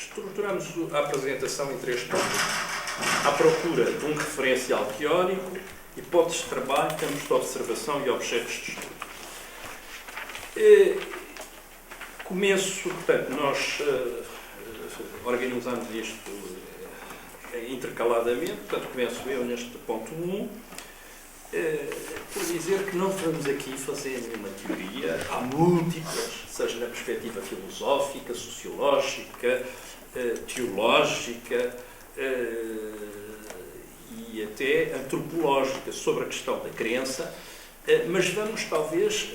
Estruturamos a apresentação em 3 tópicos. À procura de um referencial teórico, hipóteses de trabalho, campos de observação e objetos de estudo. Começo, portanto, nós organizamos isto intercaladamente, portanto, começo eu neste ponto 1, por dizer que não vamos aqui fazer nenhuma teoria, há múltiplas, seja na perspectiva filosófica, sociológica, teológica e até antropológica sobre a questão da crença, mas vamos talvez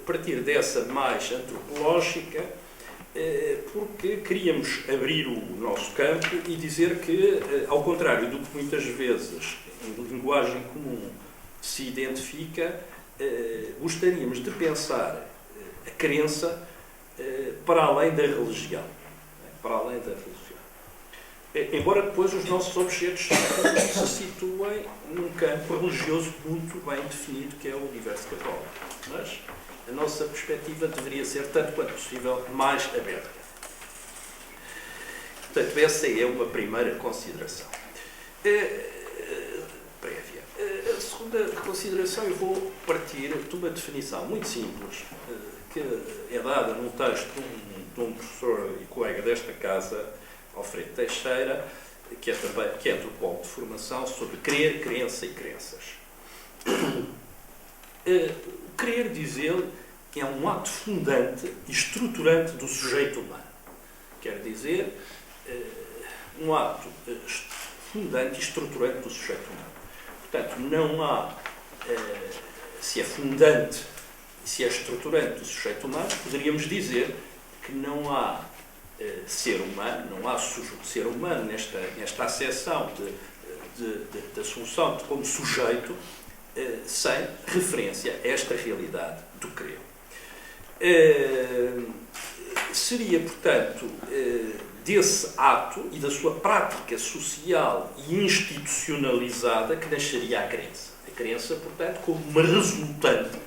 partir dessa mais antropológica, porque queríamos abrir o nosso campo e dizer que, ao contrário do que muitas vezes em linguagem comum se identifica, gostaríamos de pensar a crença para além da religião. Para além da religião. Embora depois os nossos objetos se situem num campo religioso muito bem definido, que é o universo católico. Mas a nossa perspectiva deveria ser, tanto quanto possível, mais aberta. Portanto, essa é uma primeira consideração. Prévia. A segunda consideração, eu vou partir de uma definição muito simples, que é dada num texto de um professor e colega desta casa, Alfredo Teixeira, que é antropólogo de formação, sobre crer, crença e crenças. O crer, diz ele, é um ato fundante e estruturante do sujeito humano. Quer dizer, um ato fundante e estruturante do sujeito humano. Portanto, não há, se é fundante e se é estruturante do sujeito humano, poderíamos dizer que não há ser humano, não há ser humano nesta acessão da solução como sujeito, sem referência a esta realidade do crer. Seria, portanto, desse ato e da sua prática social e institucionalizada que nasceria a crença. A crença, portanto, como uma resultante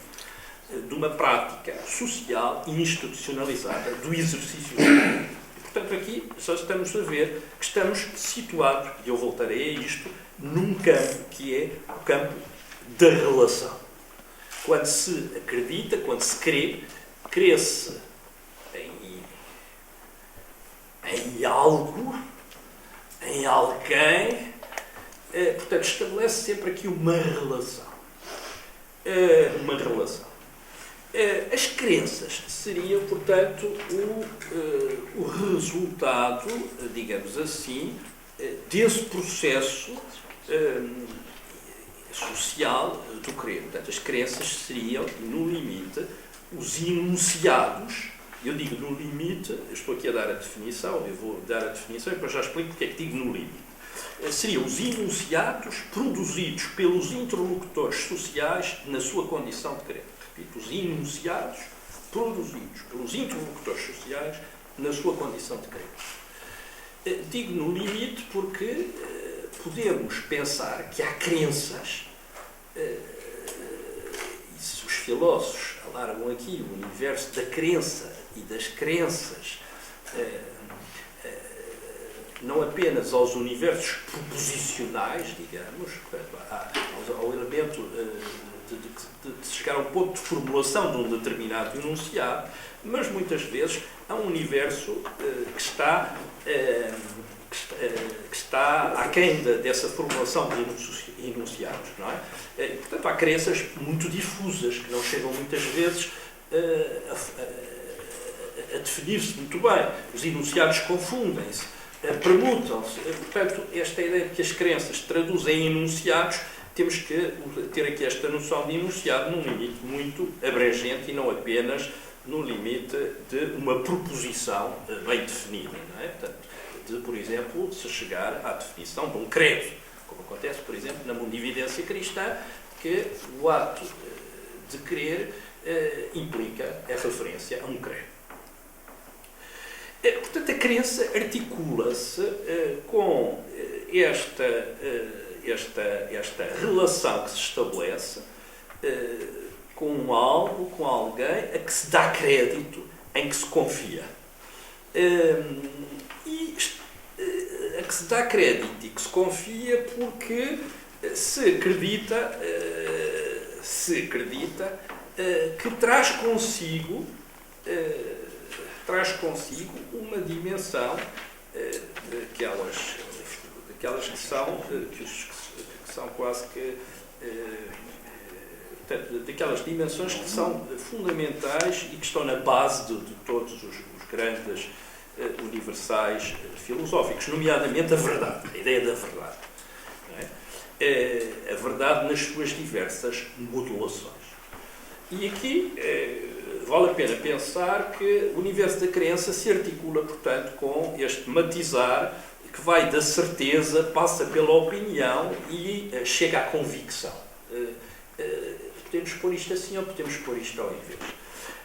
de uma prática social e institucionalizada do exercício do. Portanto, aqui só estamos a ver que estamos situados, e eu voltarei a isto, num campo que é o campo da relação. Quando se acredita, quando se crê, crê-se em algo, em alguém, portanto, estabelece sempre aqui uma relação. Uma relação. As crenças seriam, portanto, o resultado, digamos assim, desse processo social do crer. Portanto, as crenças seriam, no limite, os enunciados. Eu digo no limite, eu estou aqui a dar a definição, eu vou dar a definição e depois já explico porque é que digo no limite. Seriam os enunciados produzidos pelos interlocutores sociais na sua condição de crer. Repito, os enunciados produzidos pelos interlocutores sociais na sua condição de crer. Digo no limite porque podemos pensar que há crenças, e se os filósofos alargam aqui o universo da crença e das crenças, não apenas aos universos proposicionais, digamos, ao elemento de chegar a um ponto de formulação de um determinado enunciado, mas muitas vezes há um universo que está aquém dessa formulação de enunciados, não é? E, portanto, há crenças muito difusas que não chegam muitas vezes a definir-se muito bem. Os enunciados confundem-se, permutam-se. Portanto, esta ideia de que as crenças traduzem em enunciados, temos que ter aqui esta noção de enunciado num limite muito abrangente e não apenas no limite de uma proposição bem definida, não é? Portanto, por exemplo, se chegar à definição de um credo, como acontece, por exemplo, na mundividência cristã, que o ato de crer implica a referência a um credo. Portanto, a crença articula-se com esta relação que se estabelece com algo, com alguém a que se dá crédito, em que se confia. E a que se dá crédito e que se confia porque se acredita que traz consigo uma dimensão daquelas que são quase que daquelas dimensões que são fundamentais e que estão na base de todos os grandes universais filosóficos, nomeadamente a verdade, a ideia da verdade. Não é? A verdade nas suas diversas modulações. E aqui vale a pena pensar que o universo da crença se articula, portanto, com este matizar que vai da certeza, passa pela opinião e chega à convicção. Podemos pôr isto assim ou podemos pôr isto ao invés.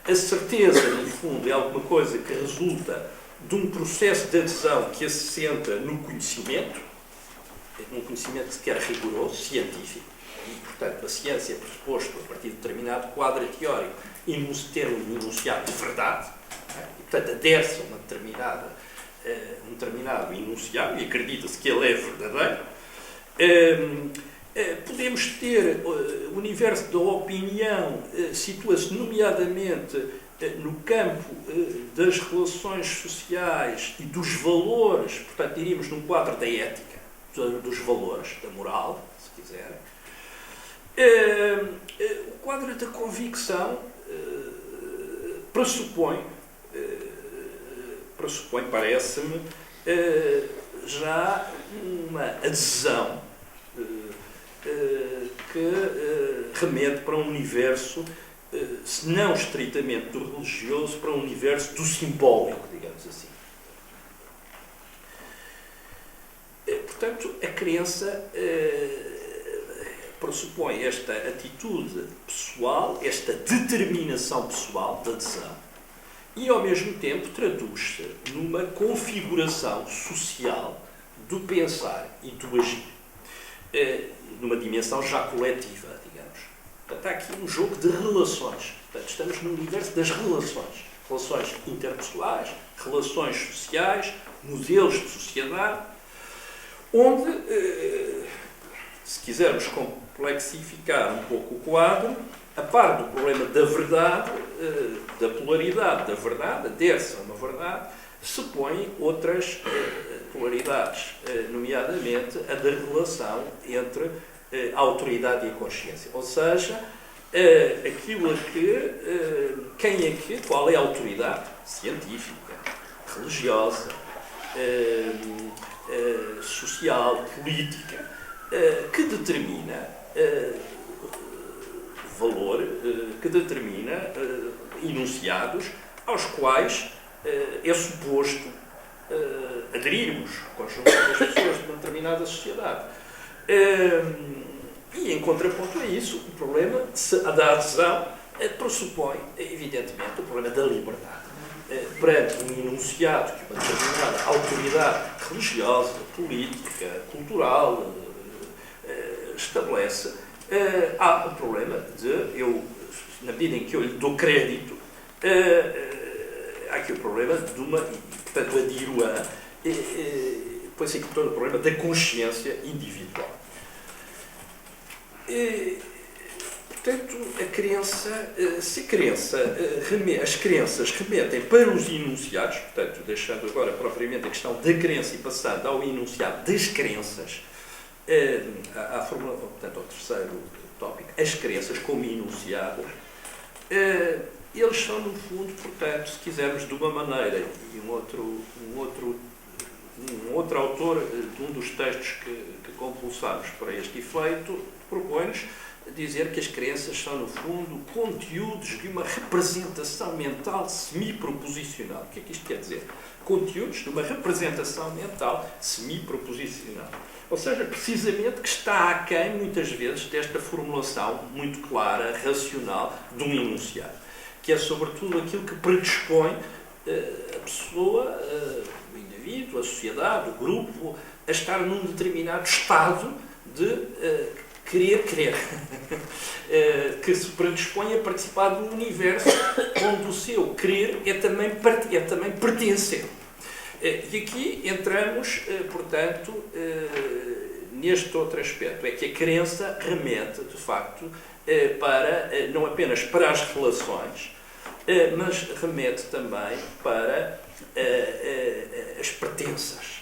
A certeza, no fundo, é alguma coisa que resulta de um processo de adesão que assenta no conhecimento, um conhecimento sequer rigoroso, científico, e, portanto, a ciência é pressuposto a partir de determinado quadro teórico e ter um enunciado de verdade, e, portanto, adere-se a um determinado enunciado e acredita-se que ele é verdadeiro. Podemos ter o universo da opinião, situa-se nomeadamente no campo das relações sociais e dos valores, portanto, diríamos num quadro da ética, dos valores, da moral, se quiser. O quadro da convicção pressupõe, parece-me, já uma adesão que remete para um universo, se não estritamente do religioso, para um universo do simbólico, digamos assim. Portanto, a crença pressupõe esta atitude pessoal, esta determinação pessoal de adesão, e, ao mesmo tempo, traduz-se numa configuração social do pensar e do agir, numa dimensão já coletiva, digamos. Portanto, há aqui um jogo de relações. Portanto, estamos no universo das relações. Relações interpessoais, relações sociais, modelos de sociedade, onde, se quisermos complexificar um pouco o quadro, a par do problema da verdade, da polaridade da verdade, adere-se a uma verdade, se põem outras polaridades, nomeadamente a da relação entre a autoridade e a consciência. Ou seja, aquilo a que, qual é a autoridade científica, religiosa, social, política, que determina valor, que determina enunciados aos quais é suposto aderirmos, o conjunto das pessoas de uma determinada sociedade. E, em contraponto a isso, o problema da adesão pressupõe, evidentemente, o problema da liberdade. Perante um enunciado que uma determinada autoridade religiosa, política, cultural estabelece, há o problema de na medida em que eu lhe dou crédito, há aqui o problema de uma, portanto, adiro-a, põe-se aqui todo o problema da consciência individual. Portanto, a crença, se a crença, as crenças remetem para os enunciados, portanto, deixando agora propriamente a questão da crença e passando ao enunciado das crenças, à fórmula, portanto, ao terceiro tópico, as crenças como enunciado, eles são, no fundo, portanto, se quisermos, de uma maneira, e um outro autor de um dos textos que compulsamos para este efeito, propõe-nos dizer que as crenças são, no fundo, conteúdos de uma representação mental semi-proposicional. O que é que isto quer dizer? Conteúdos de uma representação mental semi-proposicional. Ou seja, precisamente que está aquém, muitas vezes, desta formulação muito clara, racional, de um enunciado, que é, sobretudo, aquilo que predispõe a pessoa, o indivíduo, a sociedade, o grupo, a estar num determinado estado de querer crer, que se predispõe a participar de um universo onde o seu querer é também pertencer. E aqui entramos, portanto, neste outro aspecto, é que a crença remete, de facto, não apenas para as relações, mas remete também para as pertenças.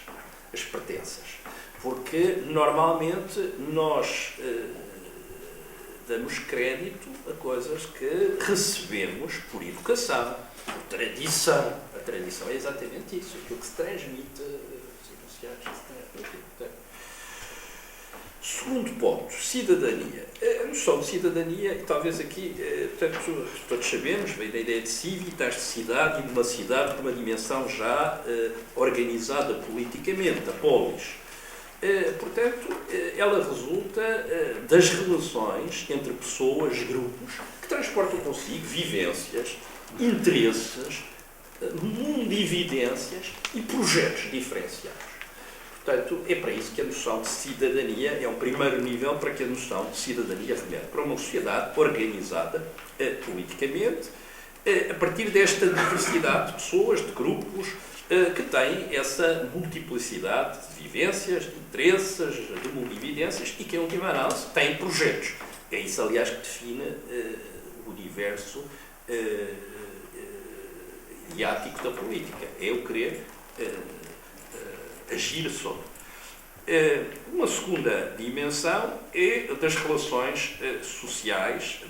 As pertenças. Porque, normalmente, nós damos crédito a coisas que recebemos por educação, por tradição. A tradição é exatamente isso, aquilo que se transmite. Segundo ponto, cidadania. A noção de cidadania, e talvez aqui, portanto, todos sabemos, vem da ideia de civitas, de cidade, e de uma cidade com uma dimensão já organizada politicamente, a polis. Portanto, ela resulta das relações entre pessoas, grupos, que transportam consigo vivências, interesses, mundividências e projetos diferenciados. Portanto, é para isso que a noção de cidadania é um primeiro nível para que a noção de cidadania remete para uma sociedade organizada politicamente, a partir desta diversidade de pessoas, de grupos, que têm essa multiplicidade de vivências, de interesses, de multividências e que, em última análise, têm projetos. É isso, aliás, que define o universo iático da política. É o querer agir sobre. Uma segunda dimensão é das relações sociais,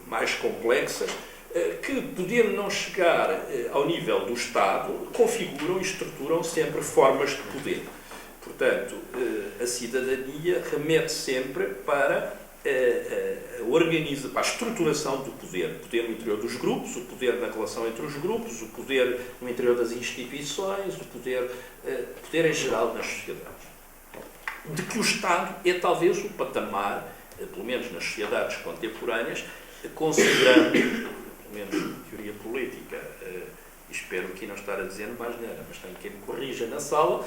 mais complexas, que, podendo não chegar ao nível do Estado, configuram e estruturam sempre formas de poder. Portanto, a cidadania remete sempre para para a estruturação do poder. O poder no interior dos grupos, o poder na relação entre os grupos, o poder no interior das instituições, o poder em geral nas sociedades. De que o Estado é talvez o patamar, pelo menos nas sociedades contemporâneas, considerando, pelo menos na teoria política, e espero aqui não estar a dizer mais nada, mas tenho quem me corrija na sala,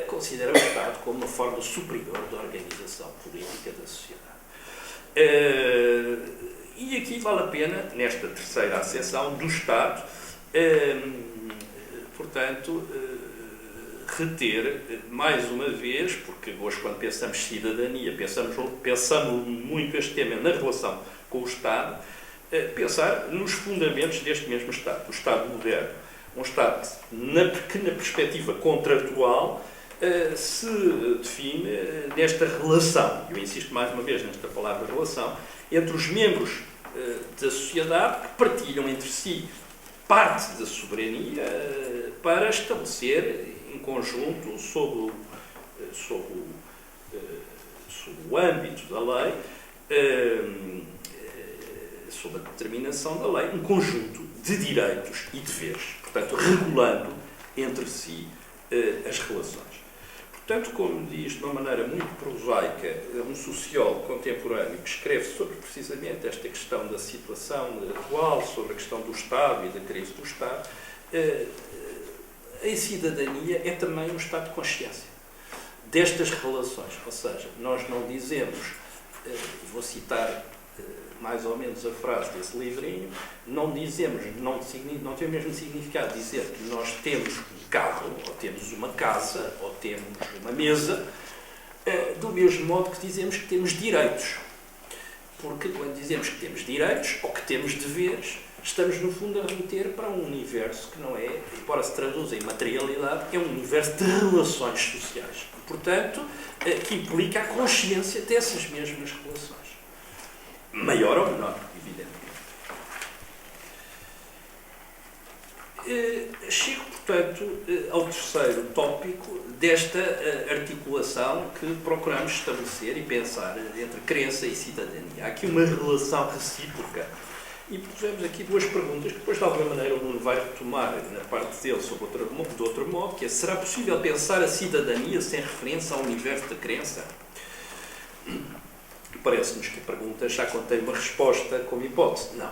considera o Estado como uma forma superior da organização política da sociedade. E aqui vale a pena, nesta terceira acessão do Estado, portanto, reter mais uma vez, porque hoje quando pensamos cidadania, pensamos muito este tema na relação com o Estado, pensar nos fundamentos deste mesmo Estado, o Estado moderno. Um Estado que na perspectiva contratual se define nesta relação, eu insisto mais uma vez nesta palavra relação, entre os membros da sociedade que partilham entre si parte da soberania para estabelecer em conjunto, sob o âmbito da lei, sob a determinação da lei, um conjunto de direitos e deveres, portanto, regulando entre si as relações. Portanto, como diz de uma maneira muito prosaica um sociólogo contemporâneo que escreve sobre precisamente esta questão da situação atual, sobre a questão do Estado e da crise do Estado, a cidadania é também um estado de consciência destas relações. Ou seja, nós não dizemos, vou citar mais ou menos a frase desse livrinho, não dizemos, não tem o mesmo significado dizer que nós temos um carro, ou temos uma casa, ou temos uma mesa, do mesmo modo que dizemos que temos direitos. Porque quando dizemos que temos direitos, ou que temos deveres, estamos no fundo a remeter para um universo que não é, embora se traduza em materialidade, é um universo de relações sociais. Portanto, que implica a consciência dessas mesmas relações. Maior ou menor, evidentemente. Chego, portanto, ao terceiro tópico desta articulação que procuramos estabelecer e pensar entre crença e cidadania. Há aqui uma relação recíproca. E pusemos aqui duas perguntas que depois, de alguma maneira, o Nuno vai retomar na parte dele de outro modo, que é: será possível pensar a cidadania sem referência ao universo da crença? Parece-nos que a pergunta já contém uma resposta como hipótese. Não.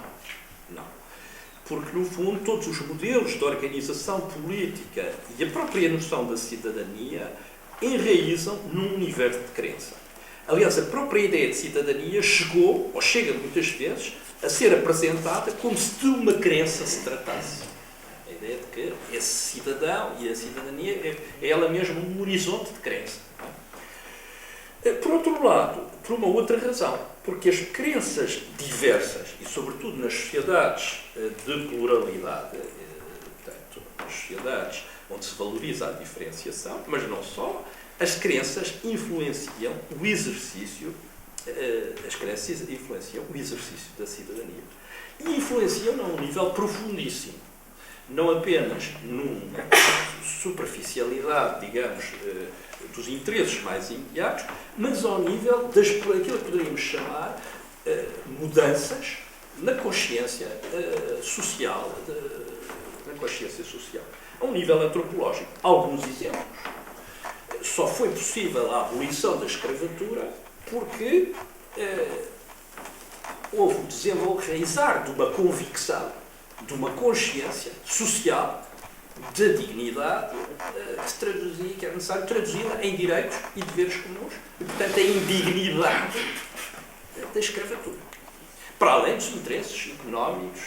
Porque, no fundo, todos os modelos de organização política e a própria noção da cidadania enraizam num universo de crença. Aliás, a própria ideia de cidadania chegou, ou chega muitas vezes, a ser apresentada como se de uma crença se tratasse. A ideia de que esse cidadão e a cidadania é ela mesma um horizonte de crença. Por outro lado, por uma outra razão, porque as crenças diversas, e sobretudo nas sociedades de pluralidade, portanto, nas sociedades onde se valoriza a diferenciação, mas não só, as crenças influenciam o exercício, da cidadania. E influenciam a um nível profundíssimo. Não apenas numa superficialidade, digamos, dos interesses mais imediatos, mas ao nível daquilo que poderíamos chamar mudanças na consciência social, a um nível antropológico. Alguns exemplos. Só foi possível a abolição da escravatura porque houve o desenraizar de uma convicção, de uma consciência social de dignidade que se traduzia, que era necessário traduzi-la em direitos e deveres comuns, e, portanto, a indignidade da escravatura. Para além dos interesses económicos,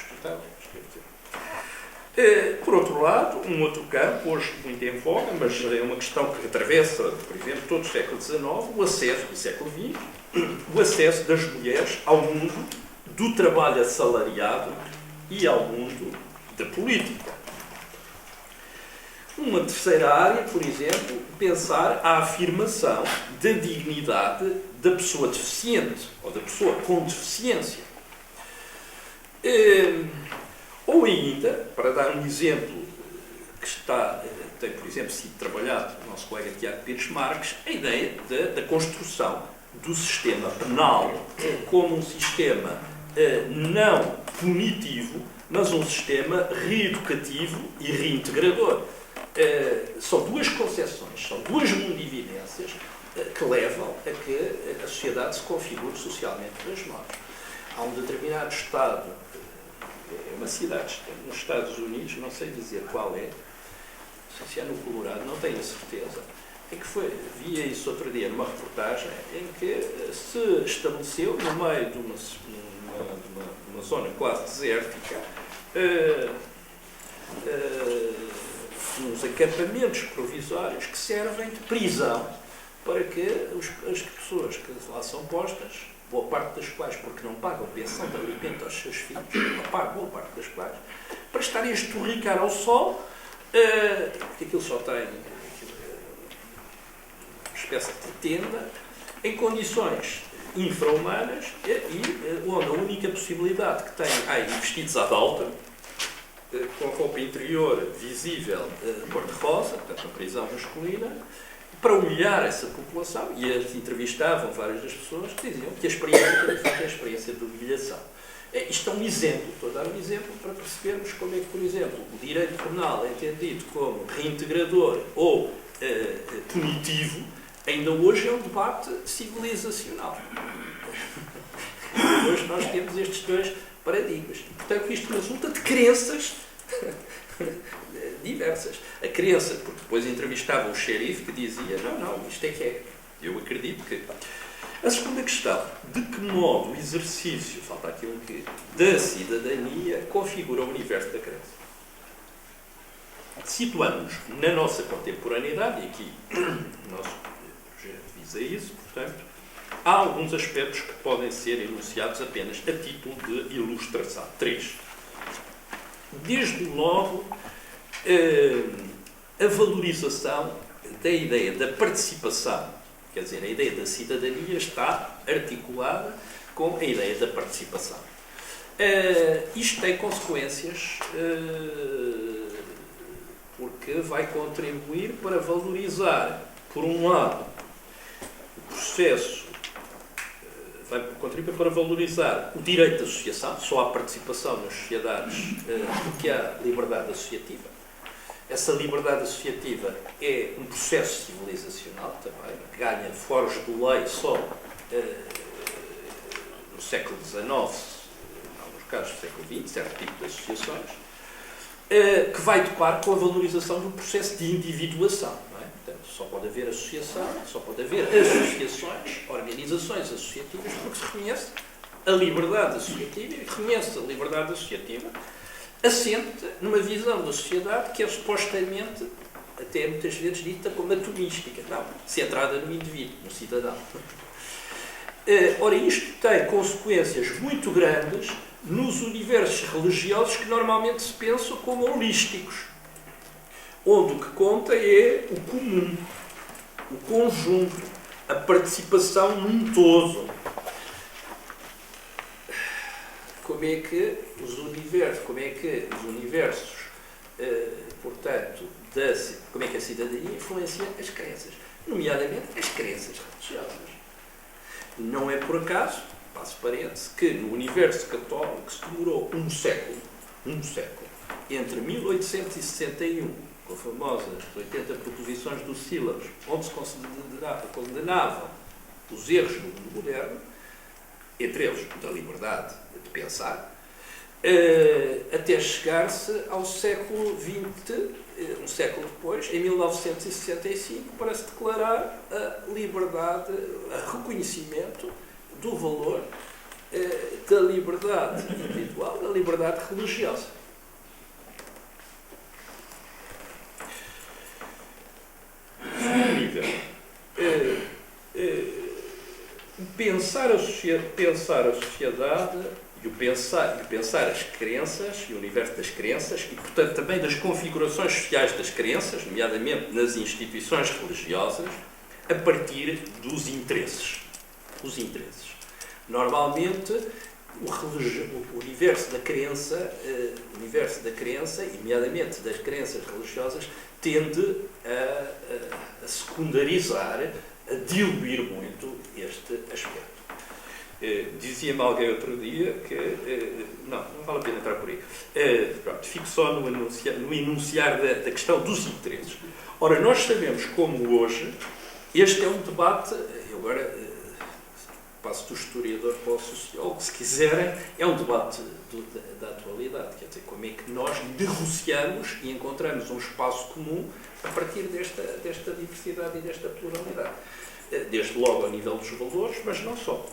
por outro lado, um outro campo, hoje muito em voga, mas é uma questão que atravessa, por exemplo, todo o século XIX, o acesso do século XX, o acesso das mulheres ao mundo do trabalho assalariado e ao mundo da política. Uma terceira área, por exemplo, pensar a afirmação da dignidade da pessoa deficiente ou da pessoa com deficiência. Ou ainda, para dar um exemplo que tem, por exemplo, sido trabalhado o nosso colega Tiago Pires Marques, a ideia da construção do sistema penal como um sistema não punitivo, mas um sistema reeducativo e reintegrador. São duas concepções, são duas mundividências que levam a que a sociedade se configure socialmente das modos. Há um determinado Estado, uma cidade nos Estados Unidos, não sei dizer qual é, não sei se é no Colorado, não tenho a certeza, em que via isso outro dia numa reportagem, em que se estabeleceu no meio de uma zona quase desértica uns acampamentos provisórios que servem de prisão para que as pessoas que lá são postas, boa parte das quais, porque não pagam pensão de alimento aos seus filhos, não pagam boa parte das quais, para estarem a estorricar ao sol, porque aquilo só tem uma espécie de tenda, em condições infra-humanas e onde a única possibilidade que têm é vestidos à alta, com a roupa interior visível cor-de-rosa, portanto, uma prisão masculina, para humilhar essa população, e eles entrevistavam várias das pessoas que diziam que a experiência foi a experiência de humilhação. Isto é um exemplo, estou a dar um exemplo para percebermos como é que, por exemplo, o direito penal é entendido como reintegrador ou punitivo, ainda hoje é um debate civilizacional. Hoje nós temos estes dois paradigmas. E, portanto, isto resulta de crenças diversas. A crença, porque depois entrevistava o xerife que dizia não, isto é que é. Eu acredito que... A segunda questão, de que modo o exercício, falta aqui um quê, da cidadania configura o universo da crença? Situamos na nossa contemporaneidade, e aqui o nosso projeto visa isso, portanto, há alguns aspectos que podem ser enunciados apenas a título de ilustração. 3. Desde logo, a valorização da ideia da participação, quer dizer, a ideia da cidadania está articulada com a ideia da participação. Isto tem consequências porque vai contribuir para valorizar, por um lado, o processo, vai contribuir para valorizar o direito de associação, só há participação nas sociedades porque há liberdade associativa. Essa liberdade associativa é um processo civilizacional também, que ganha foros de lei só no século XIX, nos casos do século XX, certo tipo de associações, que vai topar com a valorização do processo de individuação. Não é? Portanto, só pode haver associação, só pode haver associações, organizações associativas, porque se reconhece a liberdade associativa e reconhece a liberdade associativa assente numa visão da sociedade que é supostamente, até muitas vezes dita como atomística, não, centrada no indivíduo, no cidadão. Ora, isto tem consequências muito grandes nos universos religiosos que normalmente se pensam como holísticos, onde o que conta é o comum, o conjunto, a participação num todo. Como é que os universos, portanto, como é que a cidadania influencia as crenças, nomeadamente as crenças religiosas. Não é por acaso, passo parênteses, que no universo católico se demorou um século, entre 1861, com a famosa 80 proposições do Sílabus, onde se condenavam os erros do mundo moderno, entre eles da liberdade de pensar, até chegar-se ao século XX, um século depois, em 1965, para se declarar a liberdade, o reconhecimento do valor da liberdade individual, da liberdade religiosa. Pensar a sociedade e o pensar as crenças e o universo das crenças e, portanto, também das configurações sociais das crenças, nomeadamente nas instituições religiosas, a partir dos interesses. Os interesses. Normalmente, o universo da crença, e nomeadamente das crenças religiosas, tende a secundarizar, a diluir muito este aspecto. Dizia-me alguém outro dia que... não vale a pena entrar por aí. Pronto, fico só no enunciar da questão dos interesses. Ora, nós sabemos como hoje, este é um debate, eu agora passo do historiador para o sociólogo, se quiserem, é um debate da atualidade. Quer dizer, como é que nós negociamos e encontramos um espaço comum a partir desta diversidade e desta pluralidade. Desde logo ao nível dos valores, mas não só.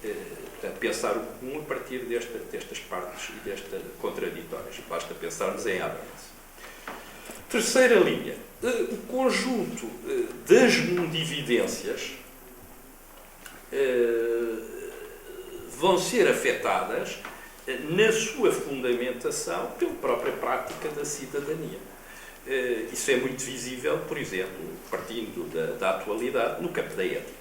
Portanto, pensar o comum a partir destas partes e destas contraditórias. Basta pensarmos em Habermas. Terceira linha. O conjunto das mundividências vão ser afetadas na sua fundamentação pela própria prática da cidadania. Isso é muito visível, por exemplo, partindo da atualidade, no campo da ética.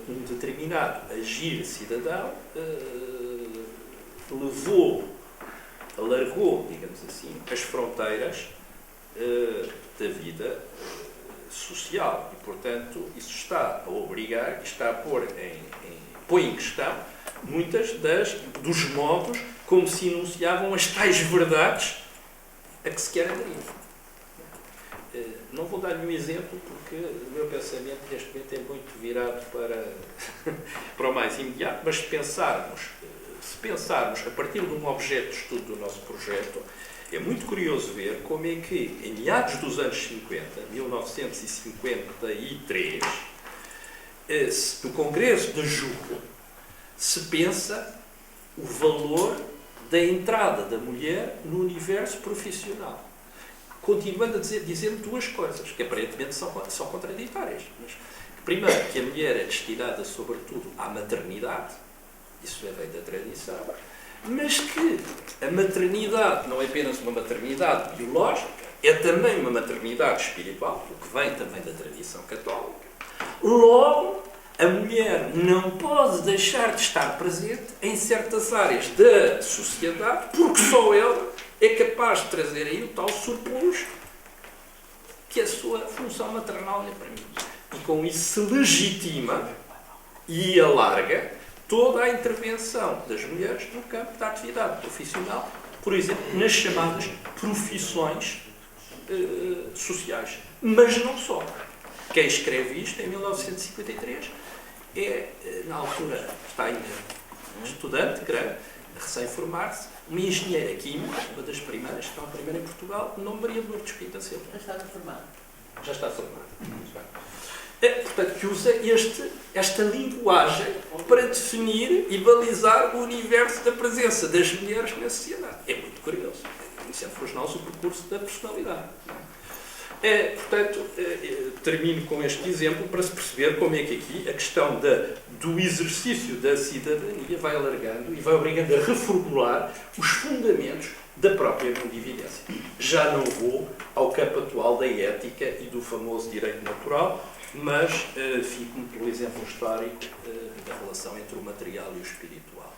Um determinado agir cidadão alargou, digamos assim, as fronteiras da vida social e, portanto, isso está a obrigar, está a põe em questão muitas dos modos como se enunciavam as tais verdades a que se quer aderir. Não vou dar nenhum exemplo porque o meu pensamento neste momento é muito virado para o mais imediato, mas se pensarmos a partir de um objeto de estudo do nosso projeto, é muito curioso ver como é que, em meados dos anos 50, 1953, no Congresso de Julho, se pensa o valor da entrada da mulher no universo profissional. Continuando a dizer duas coisas, que aparentemente são contraditórias. Mas, primeiro, que a mulher é destinada, sobretudo, à maternidade, isso vem da tradição, mas que a maternidade não é apenas uma maternidade biológica, é também uma maternidade espiritual, o que vem também da tradição católica. Logo, a mulher não pode deixar de estar presente em certas áreas da sociedade, porque só ela é capaz de trazer aí o tal surplus que a sua função maternal lhe permite. E com isso se legitima e alarga toda a intervenção das mulheres no campo da atividade profissional, por exemplo, nas chamadas profissões sociais. Mas não só. Quem escreve isto, em 1953, na altura, está ainda estudante, recém-formar-se, uma engenheira química, uma das primeiras, não a primeira em Portugal, o nome Maria de Lourdes Pinta Silva. Já está formado. Já está formada. Muito bem. Portanto, que usa esta linguagem para definir e balizar o universo da presença das mulheres na sociedade. É muito curioso. Isso é para os nós o percurso da personalidade. Portanto, termino com este exemplo para se perceber como é que aqui a questão do exercício da cidadania vai alargando e vai obrigando a reformular os fundamentos da própria mundividência. Já não vou ao campo atual da ética e do famoso direito natural, mas fico-me pelo exemplo histórico da relação entre o material e o espiritual.